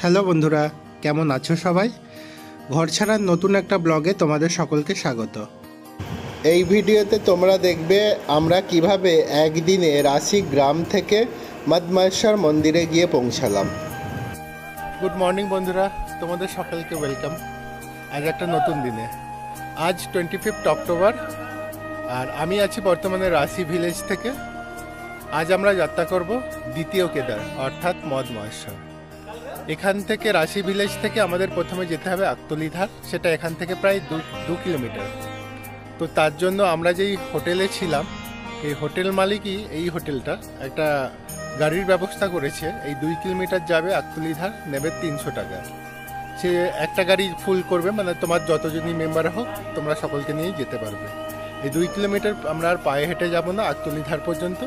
Hello বন্ধুরা, কেমন আছো সবাই? ঘর ছাড়ার নতুন একটা ব্লগে তোমাদের সকলকে স্বাগত। এই ভিডিওতে তোমরা দেখবে আমরা কিভাবে একদিনে রাশি গ্রাম থেকে মদমায়েশ্বর মন্দিরে গিয়ে পৌঁছালাম। গুড মর্নিং বন্ধুরা, তোমাদের সকলকে ওয়েলকাম আজ একটা নতুন দিনে। আজ 25 অক্টোবর আর আমি আছি বর্তমানে রাশি ভিলেজ থেকে। আজ আমরা যাত্রা করব দ্বিতীয় কেদার অর্থাৎ মদমায়েশ্বর। এখান থেকে রাশি ভিলেজ থেকে আমাদের প্রথমে যেতে হবে আকতলিধার, সেটা এখান থেকে প্রায় 2 কিলোমিটার। তো তার জন্য আমরা যেই হোটেলে ছিলাম, এই হোটেল মালিকই এই হোটেলটা একটা গাড়ির ব্যবস্থা করেছে। এই 2 কিলোমিটার যাবে আকতলিধার, নেবে 300 টাকা। সে একটা গাড়ি ফুল করবে, মানে তোমার যতজনই মেম্বার হোক তোমরা সকলকে নিয়েই যেতে পারবে। এই 2 কিলোমিটার আমরা আর পায়ে হেঁটে যাব না আকতলিধার পর্যন্ত,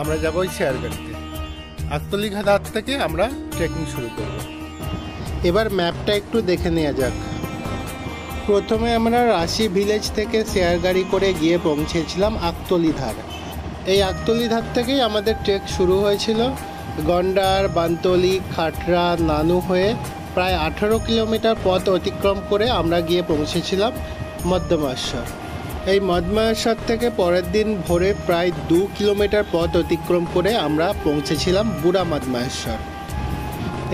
আমরা যাবো ওই শেয়ার গাড়িতে। আকতলিধার থেকে আমরা ট্রেকিং শুরু করব। এবার ম্যাপটা একটু দেখে নেওয়া যাক। প্রথমে আমরা রাশি ভিলেজ থেকে শেয়ার গাড়ি করে গিয়ে পৌঁছেছিলাম আকতলিধার। এই আকতলিধার থেকেই আমাদের ট্রেক শুরু হয়েছিল। গন্ডার, বানতলি, খাটরা, নানু হয়ে প্রায় 18 কিলোমিটার পথ অতিক্রম করে আমরা গিয়ে পৌঁছেছিলাম মদমায়েশ্বর। এই মদমায়েশ্বর থেকে পরের দিন ভোরে প্রায় 2 কিলোমিটার পথ অতিক্রম করে আমরা পৌঁছেছিলাম বুড়া মদমায়েশ্বর।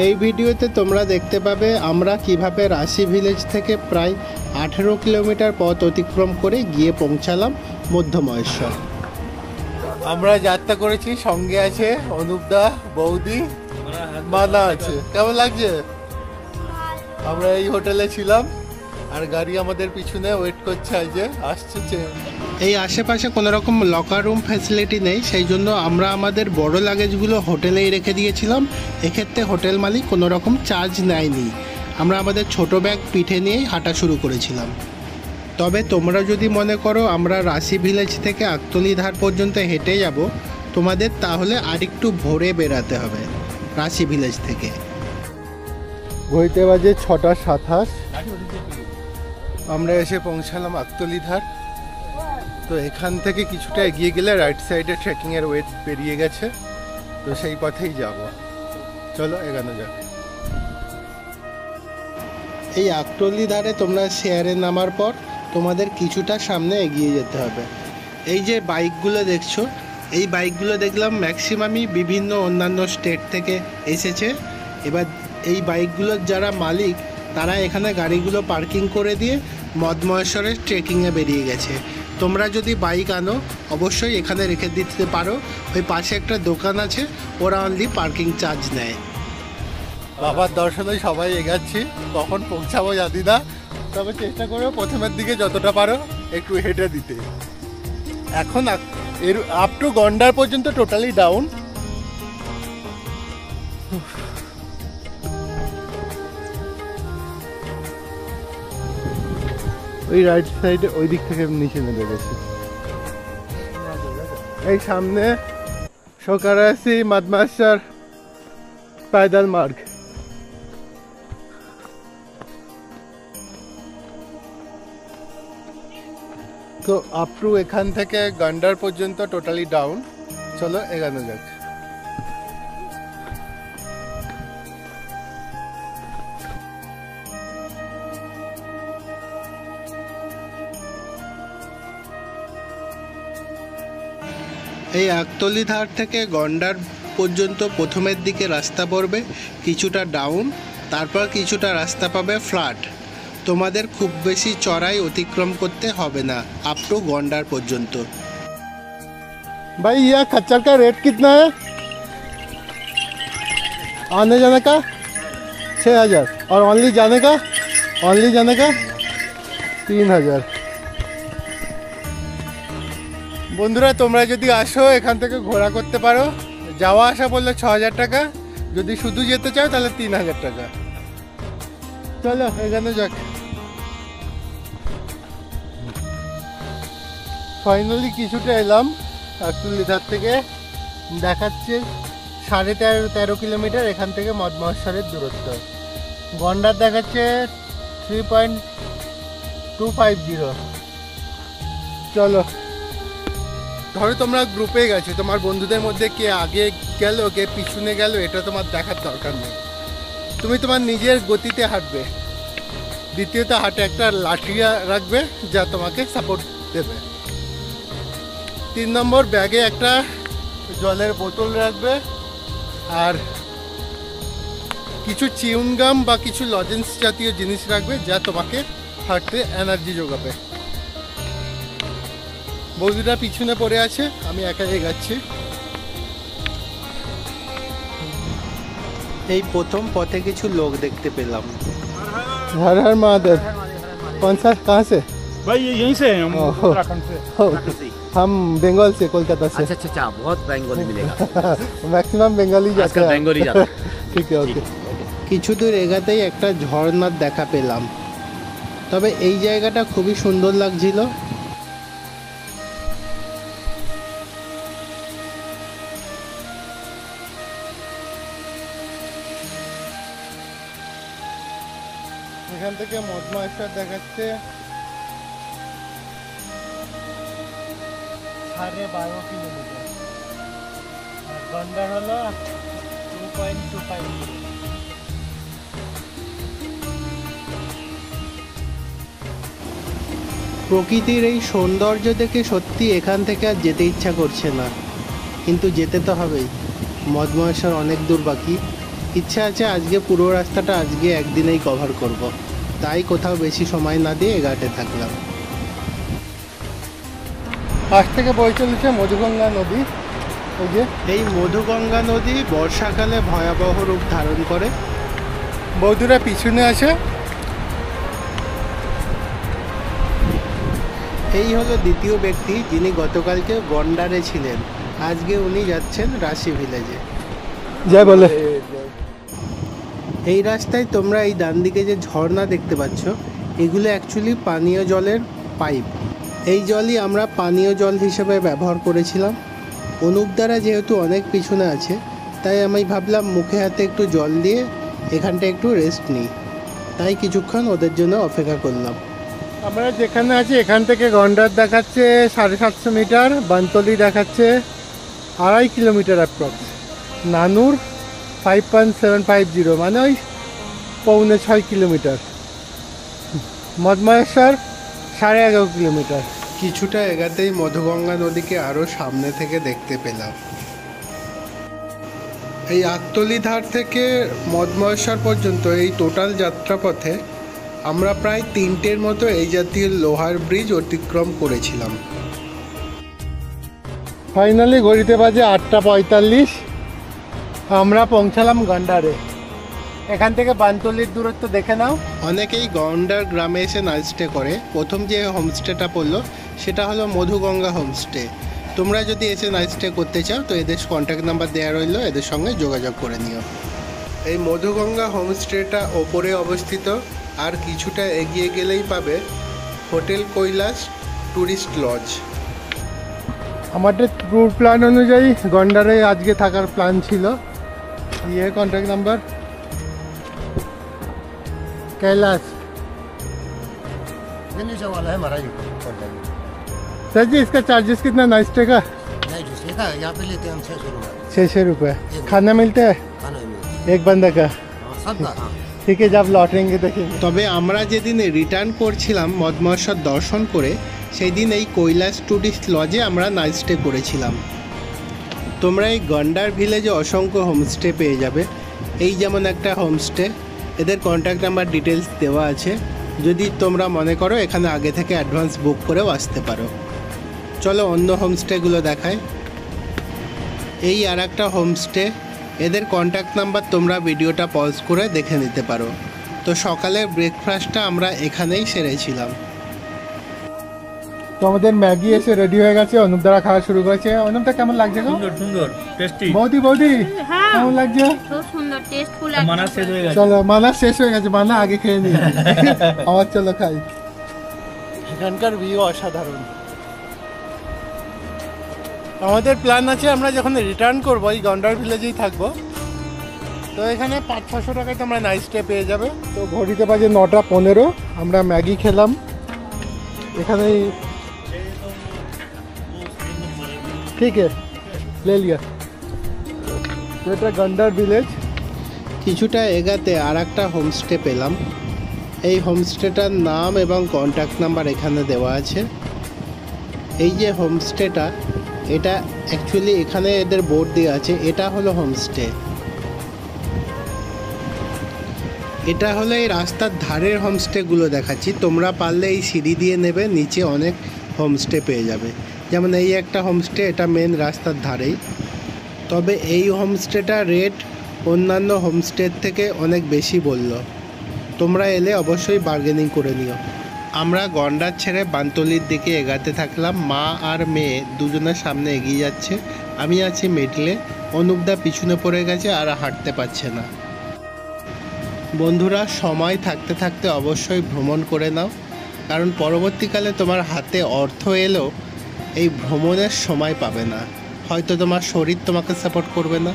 এই ভিডিওতে তোমরা দেখতে পাবে আমরা কিভাবে রাশি ভিলেজ থেকে প্রায় 18 কিলোমিটার পথ অতিক্রম করে গিয়ে পৌঁছালাম মধ্যময়েশ্বর। আমরা যাত্রা করেছি, সঙ্গে আছে অনুপদা, বৌদি, মানা আছে। কেমন লাগছে? আমরা এই হোটেলে ছিলাম আর গাড়ি আমাদের পিছনে ওয়েট করছে, আসছে। এই আশেপাশে কোনো রকম লকার রুম ফ্যাসিলিটি নেই, সেই জন্য আমরা আমাদের বড় লাগেজগুলো হোটেলেই রেখে দিয়েছিলাম। এক্ষেত্রে হোটেল মালিক কোনো রকম চার্জ নেয়নি। আমরা আমাদের ছোট ব্যাগ পিঠে নিয়েই হাঁটা শুরু করেছিলাম। তবে তোমরা যদি মনে করো আমরা রাশি ভিলেজ থেকে আকতলিধার পর্যন্ত হেঁটে যাব, তোমাদের তাহলে আরেকটু ভোরে বেরাতে হবে রাশি ভিলেজ থেকে। ঘড়িতে বাজে 6:27। আমরা এসে পৌঁছালাম আকতলিধার। তো এখান থেকে কিছুটা এগিয়ে গেলে রাইট সাইডে ট্রেকিংয়ের ওয়েট পেরিয়ে গেছে, তো সেই পথেই যাব। চলো এগানো যাক। এই আকতলিধারে তোমরা শেয়ারে নামার পর তোমাদের কিছুটা সামনে এগিয়ে যেতে হবে। এই যে বাইকগুলো দেখছো, এই বাইকগুলো দেখলাম ম্যাক্সিমামই বিভিন্ন অন্যান্য স্টেট থেকে এসেছে। এবার এই বাইকগুলোর যারা মালিক তারা এখানে গাড়িগুলো পার্কিং করে দিয়ে মদমায়েশ্বরের ট্রেকিংয়ে বেরিয়ে গেছে। তোমরা যদি বাইক আনো অবশ্যই এখানে রেখে দিতে পারো। ওই পাশে একটা দোকান আছে, ওরা অনলি পার্কিং চার্জ নেয়। বাবার দর্শনে সবাই এগাচ্ছি, কখন পৌঁছাবো জানি না, তবে চেষ্টা করো প্রথমের দিকে যতটা পারো একটু হেঁটে দিতে। এখন এর আপ টু গন্ডার পর্যন্ত টোটালি ডাউন। ওই রাইট সাইডে ওই দিক থেকে নিচে নেমে গেছে। এই সামনে শোকারাসি মদমায়েশ্বর পায়দাল মার্গ। তো আপ টু এখান থেকে গন্ডার পর্যন্ত টোটালি ডাউন। চলো এগানো যাক। এই আকতলিধার থেকে গন্ডার পর্যন্ত প্রথমের দিকে রাস্তা পড়বে কিছুটা ডাউন, তারপর কিছুটা রাস্তা পাবে ফ্ল্যাট। তোমাদের খুব বেশি চড়াই অতিক্রম করতে হবে না আপ টু গন্ডার পর্যন্ত। भाई यह खच्चर का रेट कितना है? आने जाने का 6000 और ओनली जाने का 3000। বন্ধুরা তোমরা যদি আসো এখান থেকে ঘোরা করতে পারো। যাওয়া আসা বললে 6000 টাকা, যদি শুধু যেতে চাও তাহলে 3000 টাকা। চলো এখানে যাক। ফাইনালি কিছুটা এলাম আকতলিধার থেকে। দেখাচ্ছে 13.5 কিলোমিটার এখান থেকে মদমায়েশ্বরের দূরত্ব। গন্ডার দেখাচ্ছে 3.250। চলো, ধরো তোমরা গ্রুপে গেছো, তোমার বন্ধুদের মধ্যে কে আগে গেল কে পিছনে গেল এটা তোমার দেখার দরকার নেই। তুমি তোমার নিজের গতিতে হাঁটবে। দ্বিতীয়ত হাতে একটা লাঠি রাখবে যা তোমাকে সাপোর্ট দেবে। 3 নম্বর, ব্যাগে একটা জলের বোতল রাখবে আর কিছু চিউনগাম বা কিছু লজেন্স জাতীয় জিনিস রাখবে যা তোমাকে হাঁটতে এনার্জি যোগাবে। বৌদিরা পিছনে পড়ে আছে, আমি একা এগাচ্ছি। এই প্রথম পথে কিছু লোক দেখতে পেলাম। हर हर महादेव। कौन सा कहाँ से? भाई ये यहीं से हैं हम, उत्तराखंड से। हम बंगाल से, कोलकाता से। अच्छा अच्छा अच्छा, बहुत बेंगोली मिलेगा। मैक्सिमम बंगाली जाते आजकल हैं। बेंगोली जाता है। ঠিক আছে, ওকে। কিছু দূর এগাতেই একটা ঝর্ণার দেখা পেলাম। তবে এই জায়গাটা খুবই সুন্দর লাগছিল। এখান থেকে মদমাইশার দেখাচ্ছে 12.5 কিলোমিটার আর গন্ডার হলো 2.25। প্রকৃতির এই সৌন্দর্য দেখে সত্যি এখান থেকে আর যেতে ইচ্ছা করছে না, কিন্তু যেতে তো হবেই। মদমাইশার অনেক দূর বাকি। ইচ্ছা আছে আজকে পুরো রাস্তাটা আজকে একদিনেই কভার করব, তাই কোথাও বেশি সময় না দিয়ে এগাটে থাকলাম। পাশ থেকে বয়ে চলেছে মধুগঙ্গা নদী। ওই যে এই মধুগঙ্গা নদী বর্ষাকালে ভয়াবহ রূপ ধারণ করে। বৌদিরা পিছনে আছে। এই হলো দ্বিতীয় ব্যক্তি যিনি গতকালকে গন্ডারে ছিলেন, আজকে উনি যাচ্ছেন রাশি ভিলেজে। জয় বলে। এই রাস্তায় তোমরা এই ডান দিকে যে ঝর্ণা দেখতে পাচ্ছ, এগুলো অ্যাকচুয়ালি পানীয় জলের পাইপ। এই জলই আমরা পানীয় জল হিসেবে ব্যবহার করেছিলাম। অনুপ দ্বারা যেহেতু অনেক পিছনে আছে, তাই আমি ভাবলাম মুখে হাতে একটু জল দিয়ে এখানটা একটু রেস্ট নিই, তাই কিছুক্ষণ ওদের জন্য অপেক্ষা করলাম। আমরা যেখানে আছি এখান থেকে গন্ডার দেখাচ্ছে 750 মিটার, বানতলি দেখাচ্ছে 2.5 কিলোমিটার অ্যাপ্রক্স, নানুর 5.750 মানে ওই 6.25 কিলোমিটার, মদমায়েশ্বর 11.5 কিলোমিটার। কিছুটা এগাতেই মধুগঙ্গা নদীকে আরও সামনে থেকে দেখতে পেলাম। এই আকতলি ধার থেকে মদমায়েশ্বর পর্যন্ত এই টোটাল যাত্রাপথে আমরা প্রায় 3টের মতো এই জাতীয় লোহার ব্রিজ অতিক্রম করেছিলাম। ফাইনালি ঘড়িতে বাজে 8:45, আমরা পৌঁছালাম গন্ডারে। এখান থেকে বানতলির দূরত্ব দেখে নাও। অনেকেই গন্ডার গ্রামে এসে নাইট স্টে করে। প্রথম যে হোমস্টেটা পড়লো সেটা হলো মধুগঙ্গা হোমস্টে। তোমরা যদি এসে নাইট স্টে করতে চাও তো এদের কন্ট্যাক্ট নাম্বার দেওয়া রইলো, এদের সঙ্গে যোগাযোগ করে নিও। এই মধুগঙ্গা হোমস্টেটা ওপরে অবস্থিত, আর কিছুটা এগিয়ে গেলেই পাবে হোটেল কৈলাস ট্যুরিস্ট লজ। আমাদের ট্যুর প্ল্যান অনুযায়ী গন্ডারে আজকে থাকার প্ল্যান ছিল। ये कॉन्टैक्ट नंबर कैलाश वाला है महाराज। सर जी, इसका चार्जेस कितना नाइट स्टे का? नाइट स्टे का यहाँ पे लेते हैं हम 600 रुपये। 600 रुपये। खाना मिलता है खाना भी मिलता एक बंदा का? है सब का। हाँ ঠিক আছে, যাব লটেঙ্গে দেখি। তবে আমরা যেদিন রিটার্ন করছিলাম মদমায়েশ্বর দর্শন করে, সেই দিন এই কৈলাস ট্যুরিস্ট লজে আমরা নাইট স্টে করেছিলাম। তোমরা এই গন্ডার ভিলেজে অসংখ্য হোমস্টে পেয়ে যাবে। এই যেমন একটা হোমস্টে, এদের কন্ট্যাক্ট নাম্বার ডিটেলস দেওয়া আছে। যদি তোমরা মনে করো এখানে আগে থেকে অ্যাডভান্স বুক করেও আসতে পারো। চলো অন্য হোমস্টেগুলো দেখাই। এই আর একটা হোমস্টে, এদের কন্ট্যাক্ট নাম্বার তোমরা ভিডিওটা পজ করে দেখে নিতে পারো। তো সকালের ব্রেকফাস্টটা আমরা এখানেই সেরেছিলাম। তো আমাদের ম্যাগি এসে রেডি হয়ে গেছে, অনুপ দ্বারা খাওয়া শুরু করেছে। অনুপটা কেমন লাগছে গো? সুন্দর সুন্দর টেস্টি। বৌদি বৌদি কেমন লাগছে? খুব সুন্দর টেস্টফুল। মানা শেষ হয়ে গেছে। চলো, মানা শেষ হয়ে গেছে, মানা আগে খেয়ে নিই। আমার চলো খাই। এখানকার ভিউ অসাধারণ। আমাদের প্ল্যান আছে আমরা যখন রিটার্ন করবো এই গন্ডার ভিলেজেই থাকবো। তো এখানে 500-600 টাকায় তোমরা নাইট স্টে পেয়ে যাবে। তো ঘড়িতে বাজে 9:15, আমরা ম্যাগি খেলাম এখানেই। ঠিক আছে, ले लिया। तो এটা গন্ডার ভিলেজ। কিছুটা এগাতে আর একটা হোমস্টে পেলাম। এই হোমস্টেটার নাম এবং কন্ট্যাক্ট নাম্বার এখানে দেওয়া আছে। এই যে হোমস্টেটা, এটা অ্যাকচুয়ালি এখানে এদের বোর্ড দেওয়া আছে, এটা হলো হোমস্টে। এটা হলো এই রাস্তার ধারের হোমস্টেগুলো দেখাচ্ছি। তোমরা পারলে এই সিঁড়ি দিয়ে নেবে, নিচে অনেক হোমস্টে পেয়ে যাবে। যেমন এই একটা হোমস্টে, এটা মেন রাস্তার ধারেই। তবে এই হোমস্টেটার রেট অন্যান্য হোমস্টের থেকে অনেক বেশি বলল। তোমরা এলে অবশ্যই বার্গেনিং করে নিও। আমরা গন্ডার ছেড়ে বানতলির দিকে এগাতে থাকলাম। মা আর মেয়ে দুজনের সামনে এগিয়ে যাচ্ছে, আমি আছি মিডলে। অনুপদা পিছনে পড়ে গেছে আর হাঁটতে পারছে না। বন্ধুরা, সময় থাকতে থাকতে অবশ্যই ভ্রমণ করে নাও, কারণ পরবর্তীকালে তোমার হাতে অর্থ এলেও এই ভ্রমণের সময় পাবে না। হয়তো তোমার শরীর তোমাকে সাপোর্ট করবে না।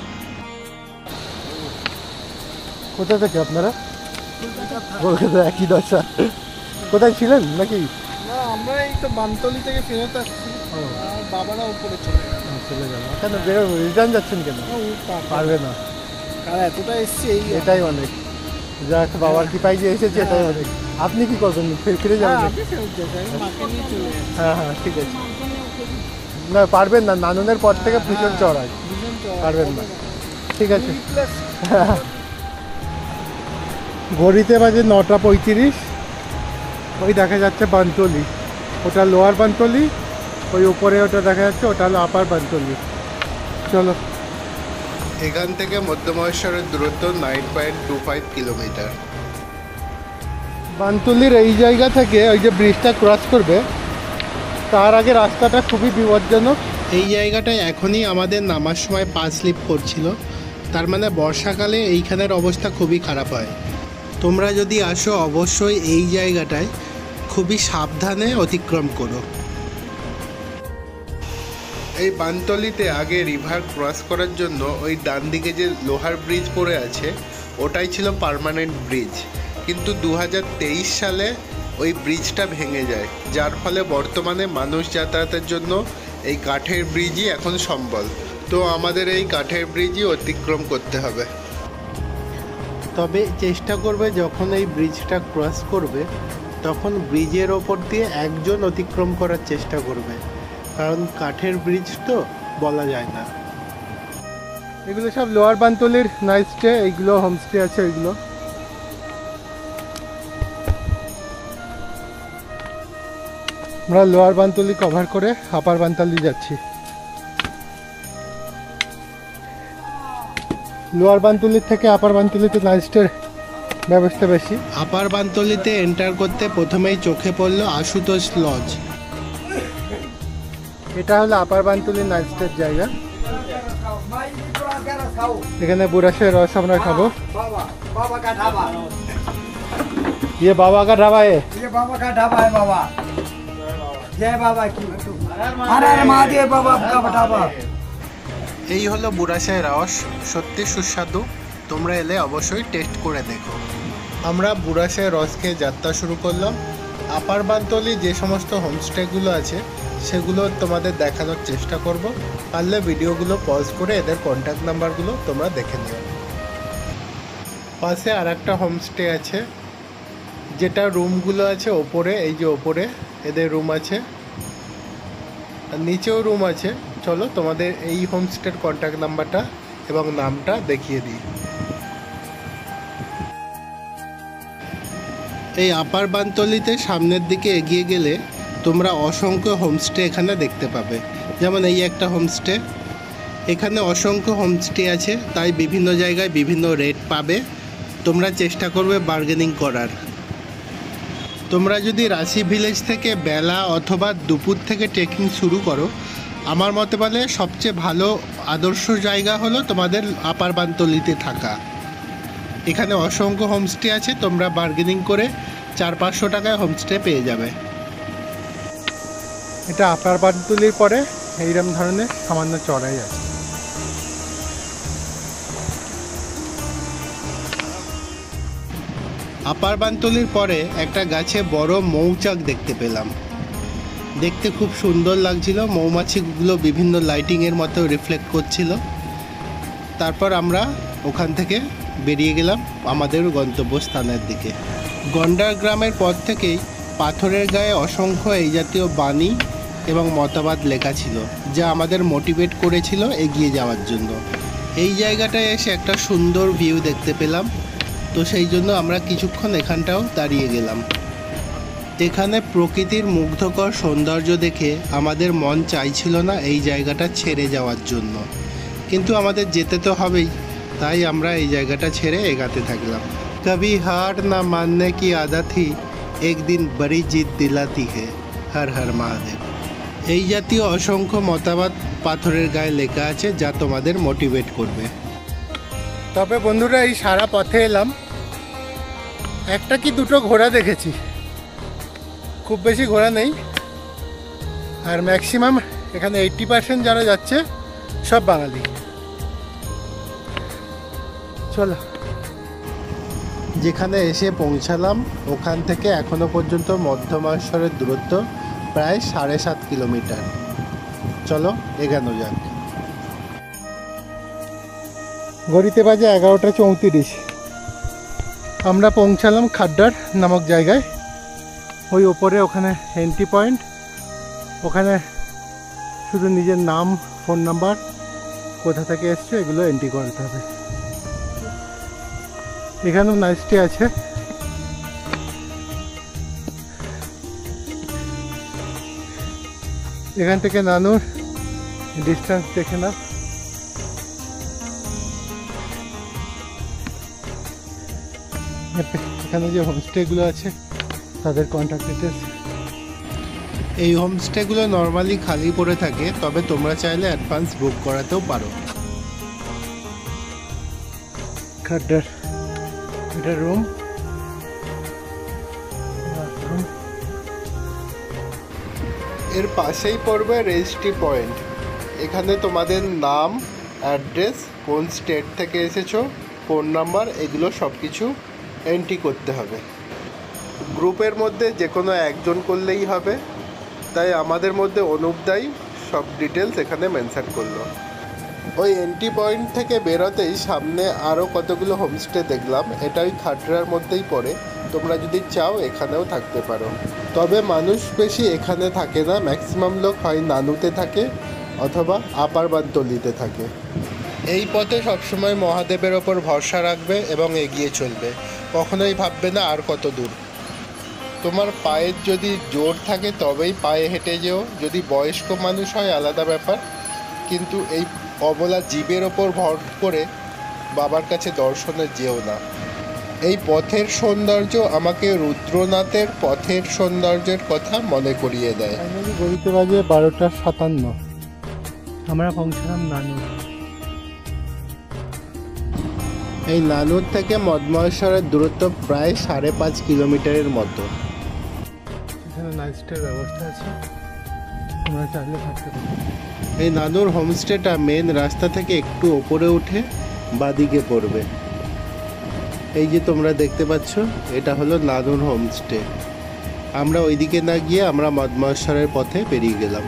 কোথা থেকে আপনারা? কলকাতা একই দশা। কোথায় ছিলেন নাকি? না, আমরা এই তো বানতলি থেকে ফেরত আসছি, আর বাবারা উপরে চলে গেল। চলে গেল কেন? বেরো, রিটার্ন যাচ্ছেন কেন? পারবে না, আর এতটা এসছি, এই এটাই অনেক। যাক, বাবার কৃপায় যে এসেছে এটাই অনেক। আপনি কি করবেন? ফিরে যাবেন? আমি ফেরত যেতে, আমি মাকে নিয়ে চলে যাচ্ছি। হ্যাঁ হ্যাঁ, ঠিক আছে। না, পারবেন না, নানুনের পর থেকে ভীষণ চড়াই, পারবেন না। ঠিক আছে। ঘড়িতে বাজে 9:35। ওই দেখা যাচ্ছে বানতলি, ওটা লোয়ার বানতলি। ওই উপরে ওটা দেখা যাচ্ছে, ওটা হলো আপার বানতলি। চলো। এখান থেকে মধ্যমহেশ্বরের দূরত্ব 9.25 কিলোমিটার। বানতলির এই জায়গা থেকে ওই যে ব্রিজটা ক্রস করবে, তার আগে রাস্তাটা খুবই বিপজ্জনক। এই জায়গাটায় এখনই আমাদের নামার সময় পা স্লিপ করছিল, তার মানে বর্ষাকালে এইখানের অবস্থা খুবই খারাপ হয়। তোমরা যদি আসো অবশ্যই এই জায়গাটায় খুবই সাবধানে অতিক্রম করো। এই বানতলিতে আগে রিভার ক্রস করার জন্য ওই ডান দিকে যে লোহার ব্রিজ পড়ে আছে, ওটাই ছিল পার্মানেন্ট ব্রিজ। কিন্তু 2023 সালে ওই ব্রিজটা ভেঙে যায়, যার ফলে বর্তমানে মানুষ যাতায়াতের জন্য এই কাঠের ব্রিজই এখন সম্বল। তো আমাদের এই কাঠের ব্রিজই অতিক্রম করতে হবে। তবে চেষ্টা করবে যখন এই ব্রিজটা ক্রস করবে, তখন ব্রিজের ওপর দিয়ে একজন অতিক্রম করার চেষ্টা করবে, কারণ কাঠের ব্রিজ তো বলা যায় না। এগুলো সব লোয়ার বানতলির নাইট স্টে, এইগুলো হোমস্টে আছে। এইগুলো আমরা লোয়ার বানতলি কভার করে আপার বানতলি যাচ্ছি। লোয়ার বানতলির থেকে আপার বানতলিতে নাইট স্টের ব্যবস্থা বেশি। আপার বানতলিতে এন্টার করতে প্রথমেই চোখে পড়লো আশুতোষ লজ। এটা হলো আপার বানতলির নাইট স্টের জায়গা। এখানে বুড়াশের রস আমরা খাবো। बाबा का ढाबा, ये बाबा का ढाबा है। ये बाबा का ढाबा है। बाबा जय बाबा की, हर हर महादेव बाबा का ढाबा। এই হলো বুড়াশাই রস, সত্যি সুস্বাদু। তোমরা এলে অবশ্যই টেস্ট করে দেখো। আমরা বুড়াশাই রস খেয়ে যাত্রা শুরু করলাম। আপার বানতলি যে সমস্ত হোমস্টেগুলো আছে সেগুলো তোমাদের দেখানোর চেষ্টা করব। পারলে ভিডিওগুলো পজ করে এদের কন্ট্যাক্ট নাম্বারগুলো তোমরা দেখে নিও। পাশে আর একটা হোমস্টে আছে, যেটা রুমগুলো আছে ওপরে, এই যে ওপরে এদের রুম আছে, আর নিচেও রুম আছে। চলো তোমাদের এই হোমস্টের কন্ট্যাক্ট নাম্বারটা এবং নামটা দেখিয়ে দিই। এই আপার বানতলিতে সামনের দিকে এগিয়ে গেলে তোমরা অসংখ্য হোমস্টে এখানে দেখতে পাবে। যেমন এই একটা হোমস্টে, এখানে অসংখ্য হোমস্টে আছে, তাই বিভিন্ন জায়গায় বিভিন্ন রেট পাবে। তোমরা চেষ্টা করবে বার্গেনিং করার। তোমরা যদি রাশি ভিলেজ থেকে বেলা অথবা দুপুর থেকে ট্রেকিং শুরু করো, আমার মতে বলে সবচেয়ে ভালো আদর্শ জায়গা হলো তোমাদের আপার বানতলিতে থাকা। এখানে অসংখ্য হোমস্টে আছে, তোমরা বার্গেনিং করে 400-500 টাকায় হোমস্টে পেয়ে যাবে। এটা আপার বানতলির পরে এইরকম ধরনের সামান্য চড়াই আছে। আপার বানতলির পরে একটা গাছে বড় মৌচাক দেখতে পেলাম। দেখতে খুব সুন্দর লাগছিল, মৌমাছিগুলো বিভিন্ন লাইটিংয়ের মতো রিফ্লেক্ট করছিল। তারপর আমরা ওখান থেকে বেরিয়ে গেলাম আমাদের গন্তব্যস্থানের দিকে। গন্ডার গ্রামের পর থেকেই পাথরের গায়ে অসংখ্য এই জাতীয় বাণী এবং মতবাদ লেখা ছিল, যা আমাদের মোটিভেট করেছিল এগিয়ে যাওয়ার জন্য। এই জায়গাটায় এসে একটা সুন্দর ভিউ দেখতে পেলাম, তো সেই জন্য আমরা কিছুক্ষণ এখানটাও দাঁড়িয়ে গেলাম। এখানে প্রকৃতির মুগ্ধকর সৌন্দর্য দেখে আমাদের মন চাইছিল না এই জায়গাটা ছেড়ে যাওয়ার জন্য, কিন্তু আমাদের যেতে তো হবেই, তাই আমরা এই জায়গাটা ছেড়ে এগাতে থাকলাম। কবি হার না মাননে কি আদত হি একদিন বড়ি জিত দিলাতি হে, হর হর মহাদেব। এই জাতীয় অসংখ্য মতবাদ পাথরের গায়ে লেখা আছে, যা তোমাদের মোটিভেট করবে। তবে বন্ধুরা, এই সারা পথে এলাম, একটা কি দুটো ঘোড়া দেখেছি, খুব বেশি ঘোড়া নেই। আর ম্যাক্সিমাম এখানে 80% যারা যাচ্ছে সব বাঙালি। চলো, যেখানে এসে পৌঁছালাম ওখান থেকে এখনো পর্যন্ত মধ্যমাশ্বরের দূরত্ব প্রায় 7.5 কিলোমিটার। চলো এগানো যাক। ঘড়িতে বাজে 11:34। আমরা পৌঁছালাম খাড্ডার নামক জায়গায়। ওই ওপরে ওখানে এন্ট্রি পয়েন্ট, ওখানে শুধু নিজের নাম, ফোন নাম্বার, কোথা থেকে এসছো এগুলো এন্ট্রি করতে হবে। এখানেও নাইসটি আছে। এখান থেকে নানুর ডিস্টেন্স দেখে না। এখানে যে হোমস্টেগুলো আছে তাদের কন্ট্যাক্ট ডিটেলস। এই হোমস্টেগুলো নর্মালি খালি পড়ে থাকে, তবে তোমরা চাইলে অ্যাডভান্স বুক করাতেও পারো। খাড্ডার এটা রুম। এর পাশেই পড়বে রেজিস্ট্রি পয়েন্ট। এখানে তোমাদের নাম, অ্যাড্রেস, কোন স্টেট থেকে এসেছো, ফোন নাম্বার, এগুলো সব কিছু এন্ট্রি করতে হবে। গ্রুপের মধ্যে যে কোনো একজন করলেই হবে, তাই আমাদের মধ্যে অনুপদাই সব ডিটেলস এখানে মেনশন করলো। ওই এন্ট্রি পয়েন্ট থেকে বেরোতেই সামনে আরও কতগুলো হোমস্টে দেখলাম। এটা ওই খাটরার মধ্যেই পড়ে, তোমরা যদি চাও এখানেও থাকতে পারো। তবে মানুষ বেশি এখানে থাকে না, ম্যাক্সিমাম লোক হয় নানুতে থাকে অথবা আপার বানতলিতে থাকে। এই পথে সবসময় মহাদেবের ওপর ভরসা রাখবে এবং এগিয়ে চলবে, কখনোই ভাববে না আর কত দূর। তোমার পায়ের যদি জোর থাকে তবেই পায়ে হেঁটে যেও, যদি বয়স্ক মানুষ হয় আলাদা ব্যাপার, কিন্তু এই অবলা জীবের ওপর ভর করে বাবার কাছে দর্শনে যেও না। এই পথের সৌন্দর্য আমাকে রুদ্রনাথের পথের সৌন্দর্যের কথা মনে করিয়ে দেয়। ফাইনালি ঘড়িতে বাজে 12:57। আমরা পৌঁছলাম নানুর। এই নানুর থেকে মদমহেশ্বরের দূরত্ব প্রায় 5.5 কিলোমিটারের মতো। এখানে নাইট স্টের ব্যবস্থা আছে, তোমরা চাইলে থাকতে পারো। এই নানুর হোমস্টেটা মেন রাস্তা থেকে একটু ওপরে উঠে বাদিকে পড়বে। এই যে তোমরা দেখতে পাচ্ছ, এটা হলো নানুর হোমস্টে। আমরা ওইদিকে না গিয়ে আমরা মদমহেশ্বরের পথে বেরিয়ে গেলাম।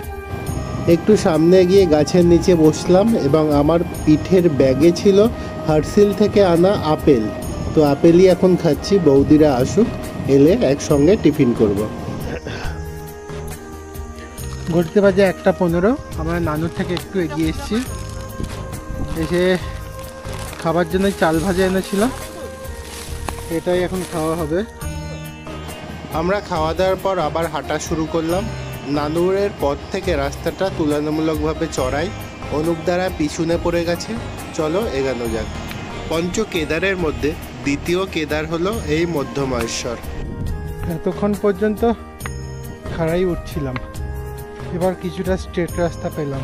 একটু সামনে গিয়ে গাছের নিচে বসলাম এবং আমার পিঠের ব্যাগে ছিল হার্সিল থেকে আনা আপেল। তো আপেলই এখন খাচ্ছি, বৌদিরা আসুক, এলে একসঙ্গে টিফিন করব। ঘড়িতে বাজে 1:15। আমরা নানুর থেকে একটু এগিয়ে এসেছি। এসে খাবার জন্য চাল ভাজা এনেছিলাম, এটাই এখন খাওয়া হবে। আমরা খাওয়া দাওয়ার পর আবার হাঁটা শুরু করলাম। নানুরের পথ থেকে রাস্তাটা তুলনামূলকভাবে চড়াই, অনুপ দ্বারা পিছনে পড়ে গেছে। চলো এগানো যাক। পঞ্চ কেদারের মধ্যে দ্বিতীয় কেদার হলো এই মধ্যমহেশ্বর। এতক্ষণ পর্যন্ত খাড়াই উঠছিলাম, এবার কিছুটা স্ট্রেট রাস্তা পেলাম।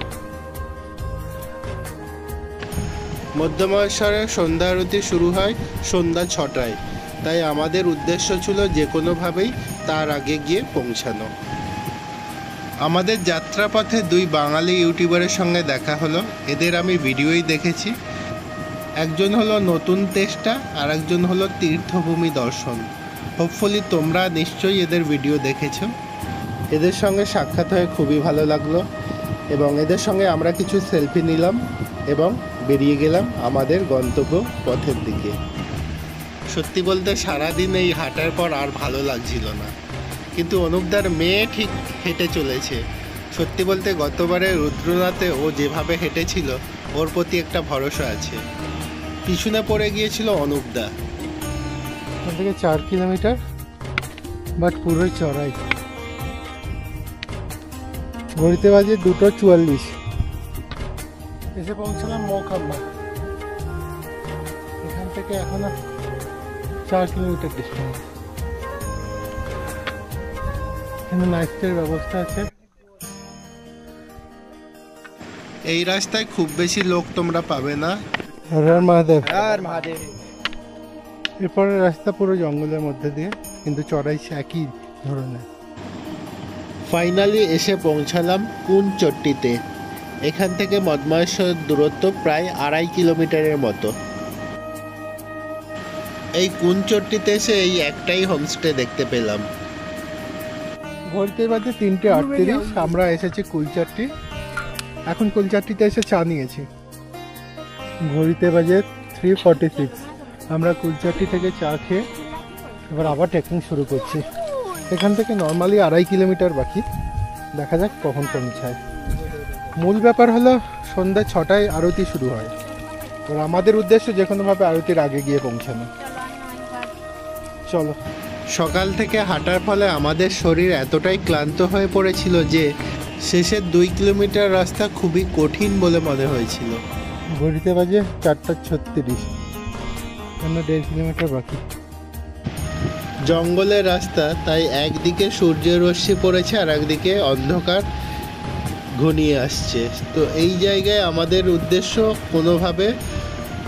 মধ্যমহেশ্বরের সন্ধ্যা আরতি শুরু হয় সন্ধ্যা 6টায়, তাই আমাদের উদ্দেশ্য ছিল যে কোনোভাবেই তার আগে গিয়ে পৌঁছানো। আমাদের যাত্রাপথে দুই বাঙালি ইউটিউবারের সঙ্গে দেখা হলো। এদের আমি ভিডিওই দেখেছি। একজন হলো নতুন তেষ্টা আর একজন হলো তীর্থভূমি দর্শন। হোপফুলি তোমরা নিশ্চয়ই এদের ভিডিও দেখেছো। এদের সঙ্গে সাক্ষাৎ হয়ে খুবই ভালো লাগলো এবং এদের সঙ্গে আমরা কিছু সেলফি নিলাম এবং বেরিয়ে গেলাম আমাদের গন্তব্য পথের দিকে। সত্যি বলতে সারাদিন এই হাঁটার পর আর ভালো লাগছিল না, কিন্তু অনুপদার মেয়ে ঠিক হেঁটে চলেছে। সত্যি বলতে গতবারে রুদ্রনাথে ও যেভাবে হেঁটেছিল ওর প্রতি একটা ভরসা আছে। পিছনে পড়ে গিয়েছিল অনুপদা। এখান থেকে 4 কিলোমিটার, বাট পুরোই চড়াই। ঘড়িতে বাজে 2:44। এসে পৌঁছলাম মৌখাম্বা। এখান থেকে এখনো 4 কিলোমিটার ডিস্টেন্স। এখানে নাইটের ব্যবস্থা আছে। এই রাস্তায় খুব বেশি লোক তোমরা পাবে না। হর হর মহাদেব। এরপরে রাস্তা পুরো জঙ্গলের মধ্যে দিয়ে, কিন্তু চড়াই একই ধরনের। ফাইনালি এসে পৌঁছালাম কুন চট্টিতে। এখান থেকে মদমায়েশ্বর দূরত্ব প্রায় 2.5 কিলোমিটারের মতো। এই কুন চট্টিতে এসে এই একটাই হোমস্টে দেখতে পেলাম। ঘড়িতে বাজে 3:38। আমরা এসেছি কুলচাট্টি। এখন কুলচাট্টিতে এসে চা নিয়েছি। ঘড়িতে বাজে 3:46। আমরা কুলচাট্টি থেকে চা খেয়ে এবার আবার ট্রেকিং শুরু করছি। এখান থেকে নর্মালি 2.5 কিলোমিটার বাকি। দেখা যাক কখন পৌঁছায়। মূল ব্যাপার হলো সন্ধ্যা 6টায় আরতি শুরু হয়। আর আমাদের উদ্দেশ্য যে কোনোভাবে আরতির আগে গিয়ে পৌঁছানো। চলো। সকাল থেকে হাঁটার ফলে আমাদের শরীর এতটাই ক্লান্ত হয়ে পড়েছিল যে শেষের 2 কিলোমিটার রাস্তা খুবই কঠিন বলে মনে হয়েছিল। ঘড়িতে বাজে 4:36। 1.5 কিলোমিটার বাকি। জঙ্গলের রাস্তা, তাই একদিকে সূর্যের রশ্মি পড়েছে আর একদিকে অন্ধকার ঘনিয়ে আসছে। তো এই জায়গায় আমাদের উদ্দেশ্য কোনোভাবে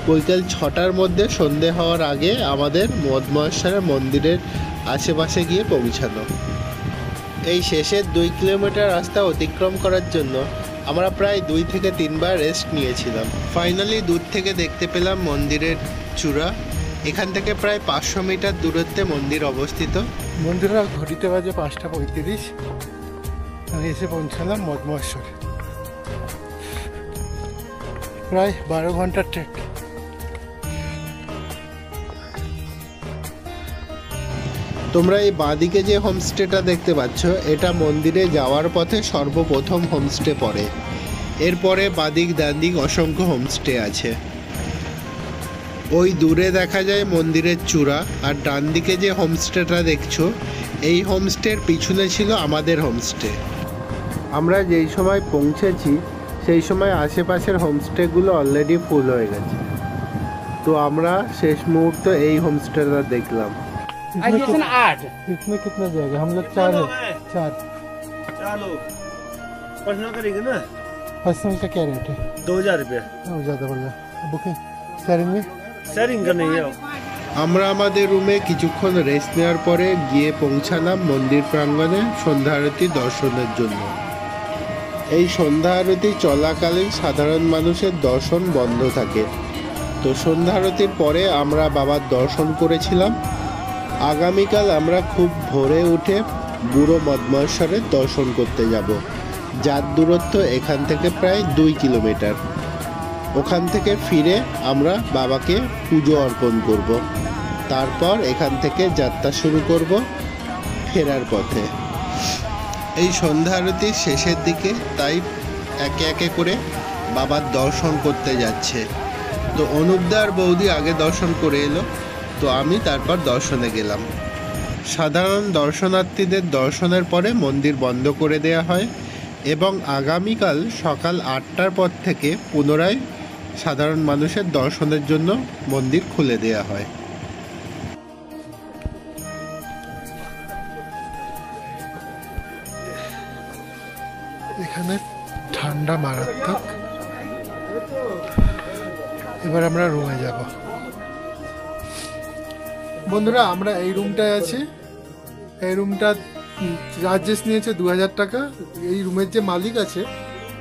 বিকেল 6টার মধ্যে সন্ধে হওয়ার আগে আমাদের মদমায়েশ্বর মন্দিরের আশেপাশে গিয়ে পৌঁছানো। এই শেষের 2 কিলোমিটার রাস্তা অতিক্রম করার জন্য আমরা প্রায় 2 থেকে 3 বার রেস্ট নিয়েছিলাম। ফাইনালি দূর থেকে দেখতে পেলাম মন্দিরের চূড়া। এখান থেকে প্রায় 500 মিটার দূরত্বে মন্দির অবস্থিত। বন্ধুরা, ঘড়িতে বাজে 5:35। আমি এসে পৌঁছালাম মদমায়েশ্বর। প্রায় 12 ঘন্টার ট্রেক। তোমরা এই বাঁদিকে যে হোমস্টেটা দেখতে পাচ্ছ, এটা মন্দিরে যাওয়ার পথে সর্বপ্রথম হোমস্টে পড়ে। এরপরে বাঁদিক ডানদিক অসংখ্য হোমস্টে আছে। ওই দূরে দেখা যায় মন্দিরের চূড়া, আর ডান দিকে যে হোমস্টেটা দেখছো এই হোমস্টের পিছনে ছিল আমাদের হোমস্টে। আমরা যেই সময় পৌঁছেছি সেই সময় আশেপাশের হোমস্টেগুলো অলরেডি ফুল হয়ে গেছে। তো আমরা শেষ মুহূর্তে এই হোমস্টেটা দেখলাম। इसमें कितना जाएगा? हम लोग 4 है। 4 चलो पर्सनल करेंगे ना। पर्सनल का क्या रेट है? 2000 रुपये ज़्यादा पड़ जाए। बुकिंग शेयरिंग में शेयरिंग का नहीं है। আমরা আমাদের রুমে কিছুক্ষণ রেস্ট নেওয়ার পরে গিয়ে পৌঁছালাম মন্দির প্রাঙ্গণে সন্ধ্যা আরতি দর্শনের জন্য। এই সন্ধ্যা আরতি চলাকালীন সাধারণ মানুষের দর্শন বন্ধ থাকে। তো সন্ধ্যা আরতির পরে আমরা বাবার দর্শন করেছিলাম। আগামীকাল আমরা খুব ভোরে উঠে বুড়ো মদমায়েশ্বরের দর্শন করতে যাব, যার দূরত্ব এখান থেকে প্রায় 2 কিলোমিটার। ওখান থেকে ফিরে আমরা বাবাকে পুজো অর্পণ করব। তারপর এখান থেকে যাত্রা শুরু করব ফেরার পথে। এই সন্ধ্যা আরতির শেষের দিকে তাই একে একে করে বাবার দর্শন করতে যাচ্ছে। তো অনুপদা আর বৌদি আগে দর্শন করে এলো, তো আমি তারপর দর্শনে গেলাম। সাধারণ দর্শনার্থীদের দর্শনের পরে মন্দির বন্ধ করে দেওয়া হয় এবং আগামীকাল সকাল 8টার পর থেকে পুনরায় সাধারণ মানুষের দর্শনের জন্য মন্দির খুলে দেওয়া হয়। এখানে ঠান্ডা মারাত্মক। এবার আমরা রুমে যাব। বন্ধুরা, আমরা এই রুমটায় আছি। এই রুমটা চার্জেস নিয়েছে 2000 টাকা। এই রুমের যে মালিক আছে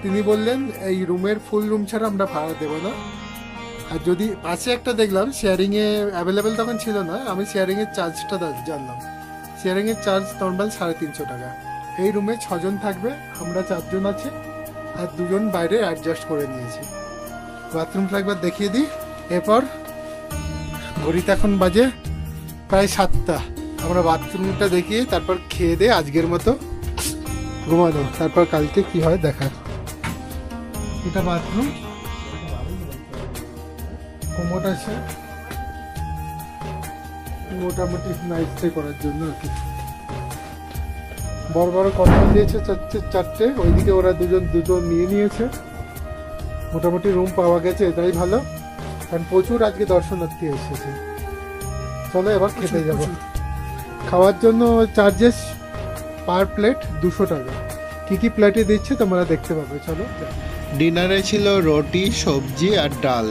তিনি বললেন এই রুমের ফুল রুম ছাড়া আমরা ভাড়া দেবো না। আর যদি পাশে একটা দেখলাম শেয়ারিংয়ে অ্যাভেলেবেল তখন ছিল না, আমি শেয়ারিংয়ের চার্জটা জানলাম। শেয়ারিংয়ের চার্জ নর্মাল 350 টাকা। এই রুমে 6 জন থাকবে, আমরা 4 জন আছি, আর 2 জন বাইরে অ্যাডজাস্ট করে নিয়েছি। বাথরুমটা একবার দেখিয়ে দিই। এরপর ঘড়িতে এখন বাজে প্রায় 7টা। আমরা বাথরুমটা দেখিয়ে তারপর খেয়ে দিয়ে আজকের মতো ঘুমানো, তারপর কালকে কি হয় দেখার। এটা বাথরুম, কোমোড আছে মোটামুটি নাইট স্টে করার জন্য আর কি। বড় বড় কম্বল দিয়েছে চারটে, ওইদিকে ওরা দুজন নিয়ে নিয়েছে। মোটামুটি রুম পাওয়া গেছে, এটাই ভালো, কারণ প্রচুর আজকে দর্শনার্থী এসেছে। চলো এবার খেতে যাব। খাওয়ার জন্য চার্জেস পার প্লেট 200 টাকা। কি কি প্লেটে দিচ্ছে তোমরা দেখতে পাবে, চলো। ডিনারে ছিল রুটি, সবজি আর ডাল,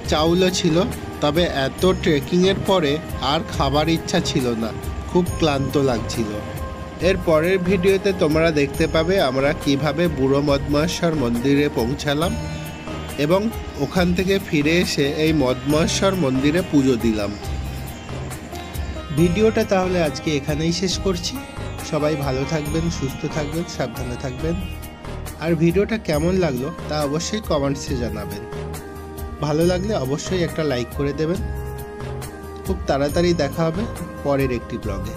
চাউলও ছিল। তবে এত ট্রেকিংয়ের পরে আর খাবার ইচ্ছা ছিল না, খুব ক্লান্ত লাগছিল। এর পরের ভিডিওতে তোমরা দেখতে পাবে আমরা কিভাবে বুড়ো মদমহেশ্বর মন্দিরে পৌঁছালাম এবং ওখান থেকে ফিরে এসে এই মদমহেশ্বর মন্দিরে পুজো দিলাম। ভিডিওটা তাহলে আজকে এখানেই শেষ করছি। সবাই ভালো থাকবেন, সুস্থ থাকবেন, সাবধানে থাকবেন। আর ভিডিওটা কেমন লাগলো তা অবশ্যই কমেন্টসে জানাবেন। ভালো লাগলে অবশ্যই একটা লাইক করে দেবেন। খুব তাড়াতাড়ি দেখা হবে পরের একটি ব্লগে।